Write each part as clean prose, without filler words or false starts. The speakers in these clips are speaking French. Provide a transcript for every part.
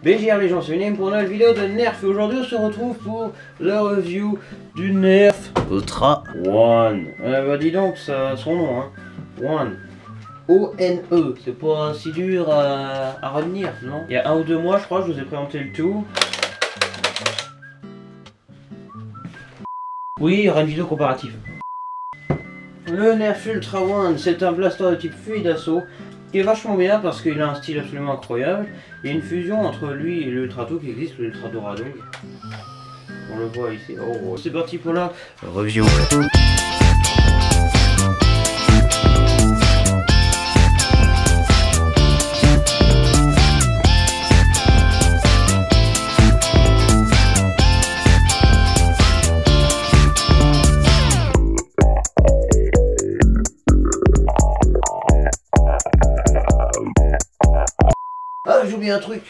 BGR les gens, c'est une pour une nouvelle vidéo de Nerf et aujourd'hui on se retrouve pour la review du Nerf Ultra One. Bah dis donc, ça, son nom hein, One. O-N-E, c'est pas si dur à retenir, non? Il y a 1 ou 2 mois je crois, je vous ai présenté le tout. Oui, il y aura une vidéo comparative. Le Nerf Ultra One, c'est un blaster de type fusil d'assaut qui est vachement bien parce qu'il a un style absolument incroyable. Il y a une fusion entre lui et l'Ultra 2 qui existe, l'Ultra Doradong. On le voit ici. Oh, c'est parti pour la review. Ah, j'ai oublié un truc.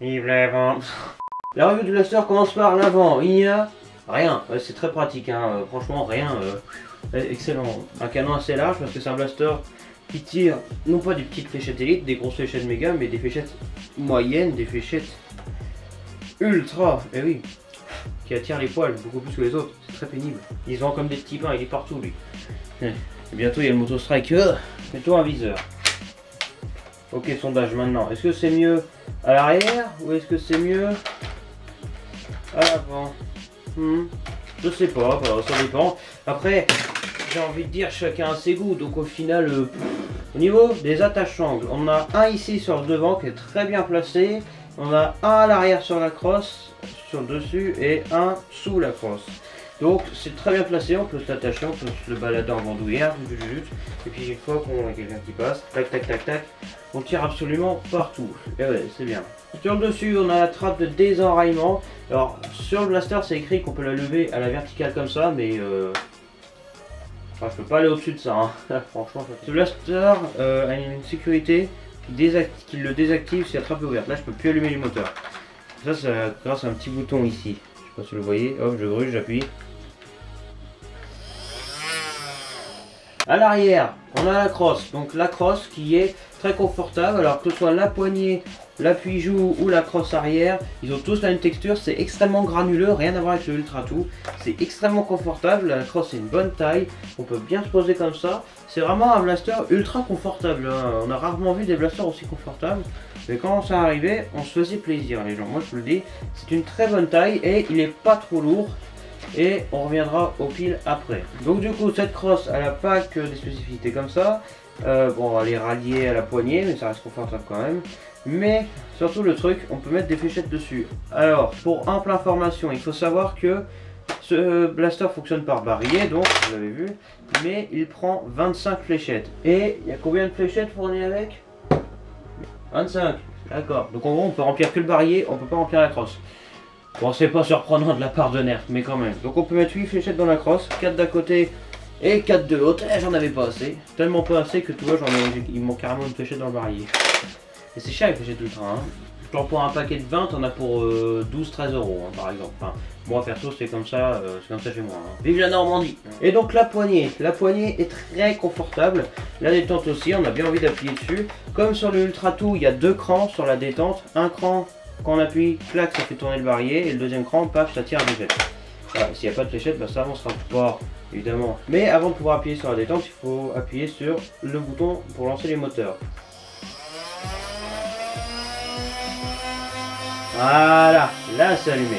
Vive l'avant. La revue du blaster commence par l'avant. Il n'y a rien. C'est très pratique, hein. Franchement, rien. Excellent. Un canon assez large parce que c'est un blaster qui tire non pas des petites fléchettes élite, des grosses fléchettes méga, mais des fléchettes moyennes, des fléchettes ultra. Et oui, qui attire les poils beaucoup plus que les autres. C'est très pénible. Ils ont comme des petits pains, il est partout lui. Et bientôt il y a le Moto Strike. Mets-toi un viseur. Ok, sondage maintenant. Est-ce que c'est mieux à l'arrière ou est-ce que c'est mieux à l'avant? Je sais pas, ça dépend. Après, j'ai envie de dire chacun a ses goûts. Donc au final, au niveau des attaches angles, on a un ici sur le devant qui est très bien placé. On a un à l'arrière sur la crosse, sur le dessus, et un sous la crosse. Donc c'est très bien placé, on peut se l'attacher, on peut se le balader en bandoulière, et puis une fois qu'on a quelqu'un qui passe, tac tac tac tac, on tire absolument partout. Et ouais, c'est bien. Sur le dessus, on a la trappe de désenraillement. Alors sur le blaster, c'est écrit qu'on peut la lever à la verticale comme ça, mais enfin, je peux pas aller au-dessus de ça. Hein. Franchement, ce blaster a une sécurité qui le désactive si la trappe est ouverte. Là, je peux plus allumer le moteur. Ça, c'est grâce à un petit bouton ici. Je sais pas si vous le voyez. Hop, je gruge, j'appuie. À l'arrière, on a la crosse. Donc la crosse qui est très confortable. Alors que ce soit la poignée, l'appui-joue ou la crosse arrière, ils ont tous la même texture. C'est extrêmement granuleux, rien à voir avec le Ultra 2. C'est extrêmement confortable. La crosse est une bonne taille. On peut bien se poser comme ça. C'est vraiment un blaster ultra confortable. On a rarement vu des blasters aussi confortables. Mais quand ça arrivait, on se faisait plaisir les gens. Moi je vous le dis, c'est une très bonne taille et il n'est pas trop lourd. Et on reviendra au pile après. Donc du coup cette crosse elle n'a pas que des spécificités comme ça. Bon elle est ralliée à la poignée mais ça reste confortable quand même. Mais surtout le truc, on peut mettre des fléchettes dessus. Alors pour ample information, il faut savoir que ce blaster fonctionne par barillet, donc vous l'avez vu. Mais il prend 25 fléchettes. Et il y a combien de fléchettes fournies avec? 25, d'accord. Donc en gros on peut remplir que le barillet, on peut pas remplir la crosse. Bon, c'est pas surprenant de la part de Nerf, mais quand même. Donc on peut mettre 8 fléchettes dans la crosse, 4 d'un côté et 4 de l'autre. Et j'en avais pas assez. Tellement pas assez que tu vois, il me manque carrément une fléchette dans le barillet. Et c'est cher les fléchettes ultra. Hein. Genre pour un paquet de 20, on a pour 12-13 euros hein, par exemple. Enfin, moi perso c'est comme ça chez moi. Hein. Vive la Normandie. Et donc la poignée est très confortable. La détente aussi, on a bien envie d'appuyer dessus. Comme sur le Ultra 2, il y a 2 crans sur la détente. Un cran. Quand on appuie, clac, ça fait tourner le barillet et le deuxième cran, paf, ça tire à fléchette. Voilà, s'il n'y a pas de fléchette, bah, ça avancera pas, évidemment. Mais avant de pouvoir appuyer sur la détente, il faut appuyer sur le bouton pour lancer les moteurs. Voilà, là c'est allumé.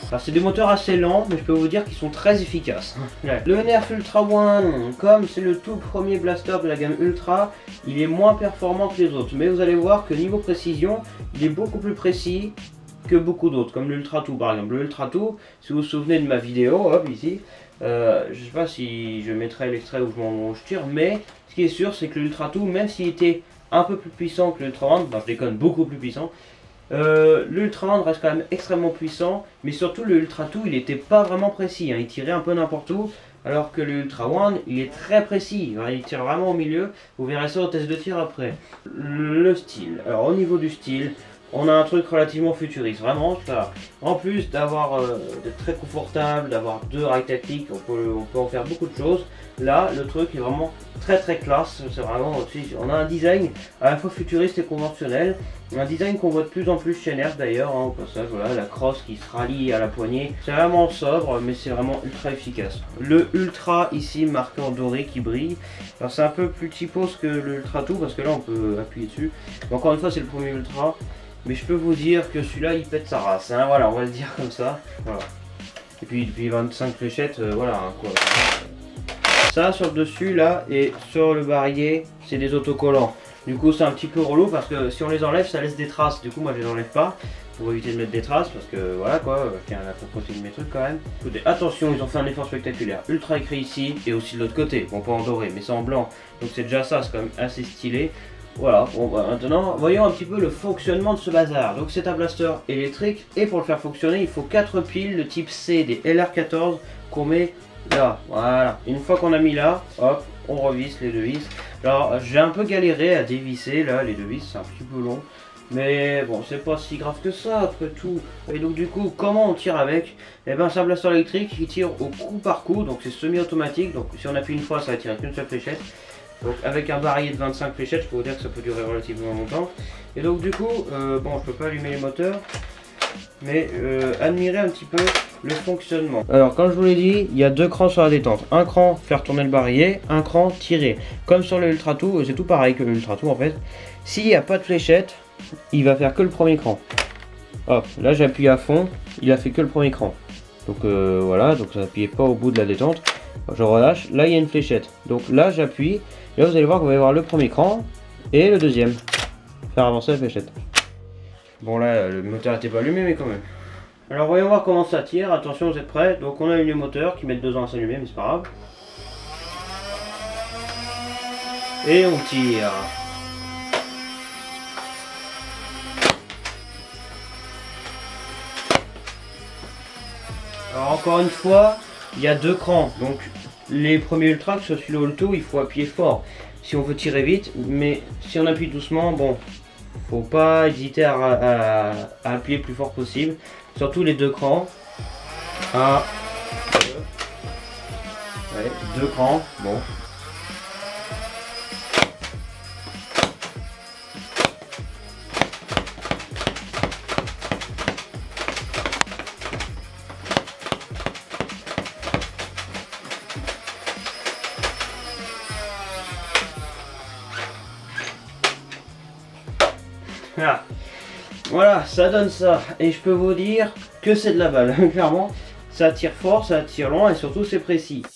Alors c'est des moteurs assez lents, mais je peux vous dire qu'ils sont très efficaces. Le Nerf Ultra One, comme c'est le tout premier blaster de la gamme Ultra, il est moins performant que les autres. Mais vous allez voir que niveau précision, il est beaucoup plus précis que beaucoup d'autres, comme l'Ultra 2 par exemple. Le Ultra 2, si vous vous souvenez de ma vidéo, hop ici, je sais pas si je mettrai l'extrait où je tire, mais ce qui est sûr c'est que l'Ultra 2, même s'il était un peu plus puissant que l'Ultra One, je déconne, beaucoup plus puissant, l'Ultra One reste quand même extrêmement puissant, mais surtout le Ultra 2 il était pas vraiment précis, hein, il tirait un peu n'importe où, alors que le Ultra One il est très précis, il tire vraiment au milieu, vous verrez ça au test de tir après. Le style, alors au niveau du style, on a un truc relativement futuriste, vraiment. Ça, en plus d'être très confortable, d'avoir deux rails tactiques, on peut en faire beaucoup de choses. Là, le truc est vraiment très classe. C'est vraiment, on a un design à la fois futuriste et conventionnel. Un design qu'on voit de plus en plus chez Nerf d'ailleurs, hein, au passage, voilà, la crosse qui se rallie à la poignée. C'est vraiment sobre, mais c'est vraiment ultra efficace. Le Ultra ici marqué en doré qui brille. Alors c'est un peu plus typos que le Ultra Tout parce que là on peut appuyer dessus. Mais encore une fois, c'est le premier Ultra. Mais je peux vous dire que celui-là il pète sa race, hein, voilà, on va le dire comme ça. Voilà. Et puis depuis 25 fléchettes, voilà, hein, quoi. Ça sur le dessus là et sur le barillet, c'est des autocollants. Du coup c'est un petit peu relou parce que si on les enlève ça laisse des traces. Du coup moi je les enlève pas pour éviter de mettre des traces parce que voilà quoi, je tiens à la propreté de mes trucs quand même. Écoutez, attention, ils ont fait un effort spectaculaire. Ultra écrit ici et aussi de l'autre côté. Bon, pas en doré mais c'est en blanc. Donc c'est déjà ça, c'est quand même assez stylé. Voilà, bon bah maintenant voyons un petit peu le fonctionnement de ce bazar. Donc c'est un blaster électrique et pour le faire fonctionner il faut 4 piles de type C des LR14 qu'on met là. Voilà, une fois qu'on a mis là, hop, on revisse les deux vis. Alors j'ai un peu galéré à dévisser là les deux vis, c'est un petit peu long. Mais bon, c'est pas si grave que ça après tout. Et donc du coup, comment on tire avec? Eh ben c'est un blaster électrique qui tire au coup par coup, donc c'est semi-automatique. Donc si on appuie une fois, ça va tirer qu'une seule fléchette. Donc avec un barillet de 25 fléchettes, je peux vous dire que ça peut durer relativement longtemps. Et donc du coup, bon, je peux pas allumer les moteurs, mais admirez un petit peu le fonctionnement. Alors comme je vous l'ai dit, il y a deux crans sur la détente. Un cran faire tourner le barillet, un cran tirer. Comme sur le Ultra Tout, c'est tout pareil que le Ultra Tout en fait. S'il n'y a pas de fléchette, il va faire que le premier cran. Hop, là j'appuie à fond, il a fait que le premier cran. Donc voilà, donc ça n'appuyait pas au bout de la détente. Je relâche, là il y a une fléchette. Donc là j'appuie, et là vous allez voir que vous allez voir le premier cran et le deuxième. Faire avancer la fléchette. Bon là le moteur n'était pas allumé mais quand même. Alors voyons voir comment ça tire, attention vous êtes prêts. Donc on a une moteur qui met 2 ans à s'allumer mais c'est pas grave. Et on tire. Alors encore une fois, il y a deux crans, donc les premiers ultra, que ce soit celui-là ou le tout, il faut appuyer fort si on veut tirer vite, mais si on appuie doucement, bon, faut pas hésiter à appuyer le plus fort possible, surtout les deux crans. Un, deux, ouais, deux crans, bon. Ah. Voilà, ça donne ça. Et je peux vous dire que c'est de la balle. Clairement, ça tire fort, ça tire loin et surtout c'est précis.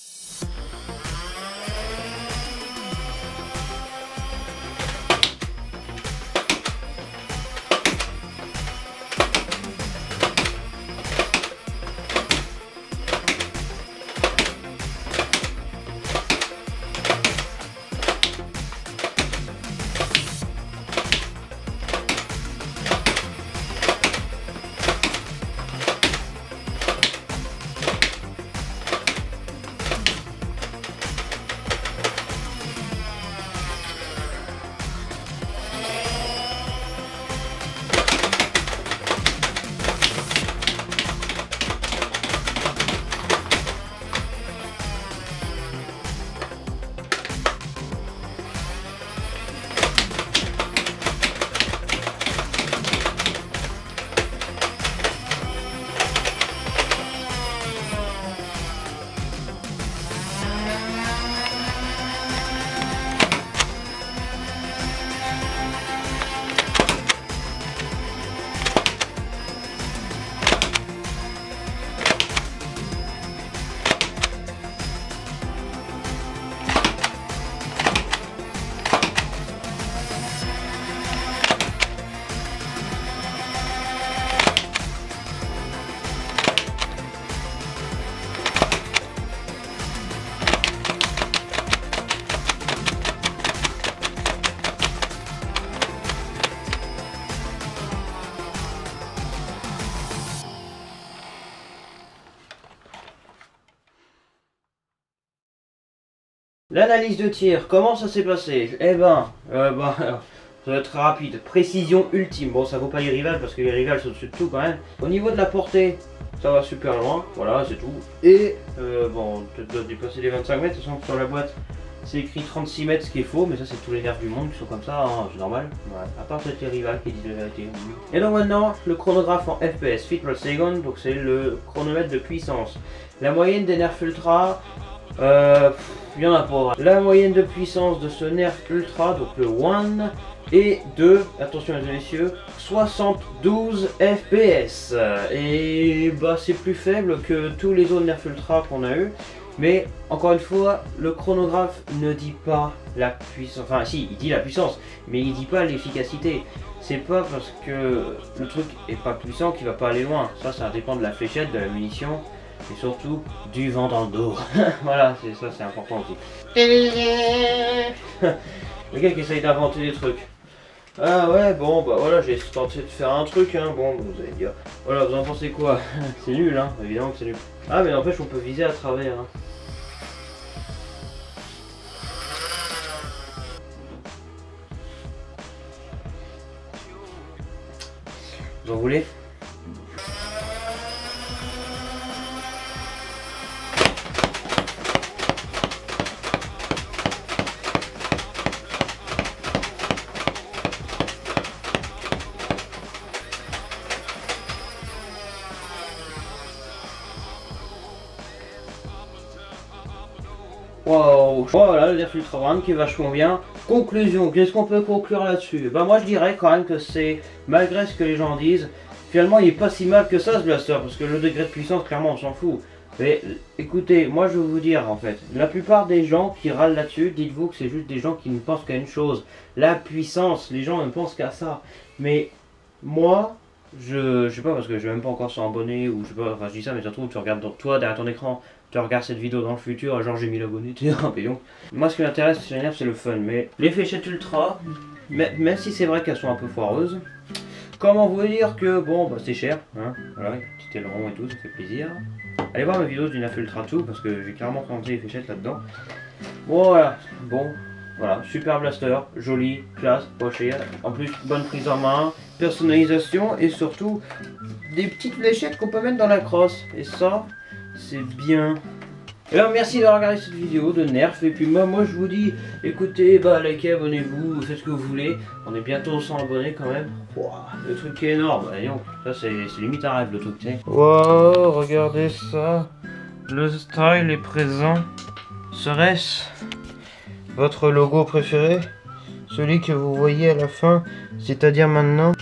L'analyse de tir, comment ça s'est passé? Eh ben, Ça va être très rapide. Précision ultime. Bon, ça vaut pas les rivales parce que les rivales sont au-dessus de tout quand même. Au niveau de la portée, ça va super loin. Voilà, c'est tout. Et bon, on doit dépasser les 25 mètres. De toute façon, sur la boîte, c'est écrit 36 mètres, ce qui est faux. Mais ça, c'est tous les nerfs du monde qui sont comme ça. Hein, c'est normal. Ouais. À part peut-être les rivales qui disent la vérité. Et donc maintenant, le chronographe en FPS, feet per second. Donc c'est le chronomètre de puissance. La moyenne des nerfs ultra. Il y en a pas. La moyenne de puissance de ce nerf ultra, donc le 1, est de, attention mesdames et messieurs, 72 FPS. Et bah c'est plus faible que tous les autres nerfs ultra qu'on a eu. Mais encore une fois, le chronographe ne dit pas la puissance. Enfin si, il dit la puissance, mais il dit pas l'efficacité. C'est pas parce que le truc est pas puissant qu'il va pas aller loin. Ça dépend de la fléchette, de la munition. Et surtout du vent dans le dos. Voilà, c'est ça, c'est important aussi. Le gars qui essaye d'inventer des trucs. Ah ouais, bon bah voilà, j'ai tenté de faire un truc, hein. Bon, vous allez dire, voilà, vous en pensez quoi? C'est nul, hein, évidemment que c'est nul. Ah mais n'empêche, on peut viser à travers, hein. Vous en voulez? Wow, voilà le nerf ultra one qui est vachement bien. Conclusion, qu'est-ce qu'on peut conclure là-dessus? Bah moi je dirais quand même que c'est, malgré ce que les gens disent, finalement il est pas si mal que ça ce blaster, parce que le degré de puissance clairement on s'en fout. Mais écoutez, moi je vais vous dire en fait, la plupart des gens qui râlent là-dessus, dites-vous que c'est juste des gens qui ne pensent qu'à une chose, la puissance, les gens ne pensent qu'à ça. Mais moi, je sais pas, parce que je vais même pas encore 100 abonnés, ou je sais pas, enfin je dis ça mais ça se trouve tu regardes toi derrière ton écran, tu regardes cette vidéo dans le futur, genre j'ai 1000 abonnés, tu es un pédon. Moi ce qui m'intéresse chez Nerf c'est le fun, mais les fléchettes ultra, même si c'est vrai qu'elles sont un peu foireuses, comment vous dire que bon bah c'est cher, hein, voilà, petit aileron et tout, ça fait plaisir. Allez voir ma vidéo du Nerf Ultra tout, parce que j'ai clairement présenté les fléchettes là-dedans. Bon voilà, voilà, super blaster, joli, classe, pas cher, en plus bonne prise en main, personnalisation et surtout des petites fléchettes qu'on peut mettre dans la crosse, et ça c'est bien. Et alors merci d'avoir regardé cette vidéo de Nerf, et puis moi je vous dis, écoutez, bah likez, abonnez-vous, faites ce que vous voulez, on est bientôt 100 abonnés quand même. Wow, le truc est énorme, voyons, ça c'est limite un rêve le truc, tu sais. Wow, regardez ça, le style est présent. Serait-ce votre logo préféré? Celui que vous voyez à la fin, c'est-à-dire maintenant?